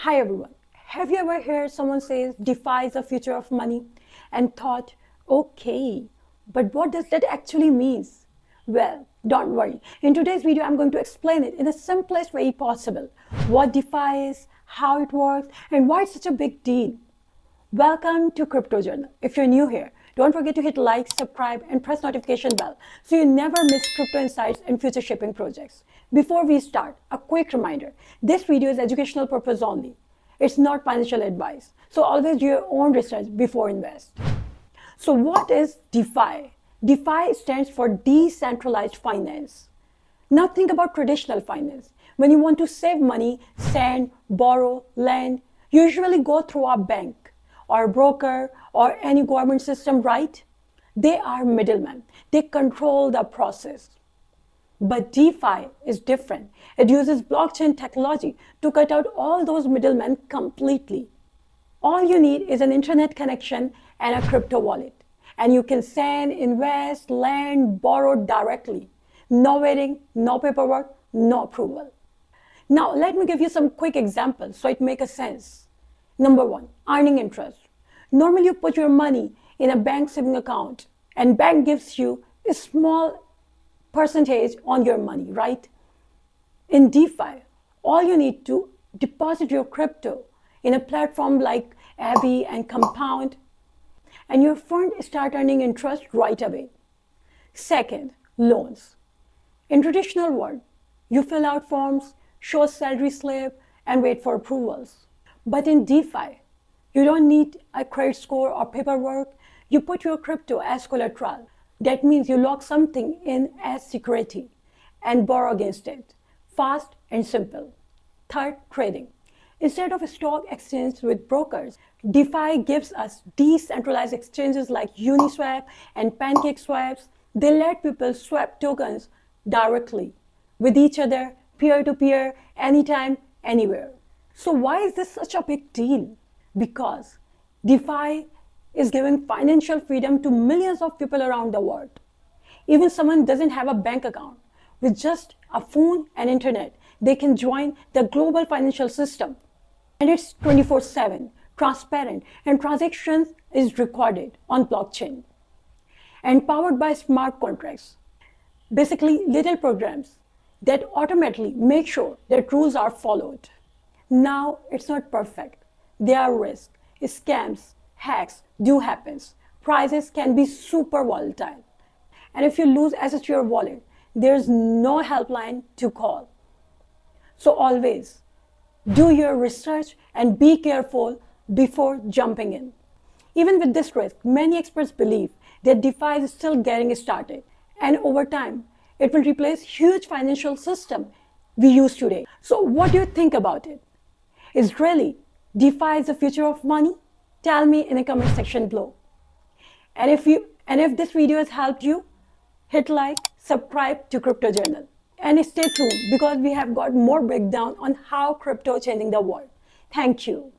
Hi everyone. Have you ever heard someone say DeFi is the future of money and thought, okay, but what does that actually mean? Well, don't worry. In today's video, I'm going to explain it in the simplest way possible. What DeFi is, how it works, and why it's such a big deal. Welcome to Crypto Journal. If you're new here, don't forget to hit like, subscribe, and press notification bell so you never miss crypto insights and future shipping projects. Before we start, a quick reminder. This video is educational purpose only. It's not financial advice. So always do your own research before invest. So what is DeFi? DeFi stands for Decentralized Finance. Now think about traditional finance. When you want to save money, send, borrow, lend, you usually go through a bank or a broker or any government system, right? They are middlemen. They control the process. But DeFi is different. It uses blockchain technology to cut out all those middlemen completely. All you need is an internet connection and a crypto wallet. And you can send, invest, lend, borrow directly. No waiting, no paperwork, no approval. Now, let me give you some quick examples so it makes sense. Number one, earning interest. Normally, you put your money in a bank saving account and bank gives you a small percentage on your money, right? In DeFi, all you need to deposit your crypto in a platform like Avi and Compound, and your fund start earning interest right away. Second, loans. In traditional world, you fill out forms, show salary slip, and wait for approvals. But in DeFi, you don't need a credit score or paperwork. You put your crypto as collateral. That means you lock something in as security and borrow against it. Fast and simple. Third, trading. Instead of a stock exchange with brokers, DeFi gives us decentralized exchanges like Uniswap and PancakeSwaps. They let people swap tokens directly with each other, peer-to-peer, anytime, anywhere. So why is this such a big deal? Because DeFi is giving financial freedom to millions of people around the world. Even someone doesn't have a bank account. With just a phone and internet, they can join the global financial system. And it's 24/7, transparent, and transactions is recorded on blockchain and powered by smart contracts. Basically, little programs that automatically make sure that rules are followed. Now, it's not perfect. There are risks, scams, hacks do happen. Prices can be super volatile. And if you lose access to your wallet, there's no helpline to call. So always do your research and be careful before jumping in. Even with this risk, many experts believe that DeFi is still getting started. And over time, it will replace huge financial system we use today. So what do you think about it? Is really DeFi is the future of money? Tell me in the comment section below. And if this video has helped you, hit like, subscribe to Crypto Journal. And stay tuned because we have got more breakdown on how crypto changing the world. Thank you.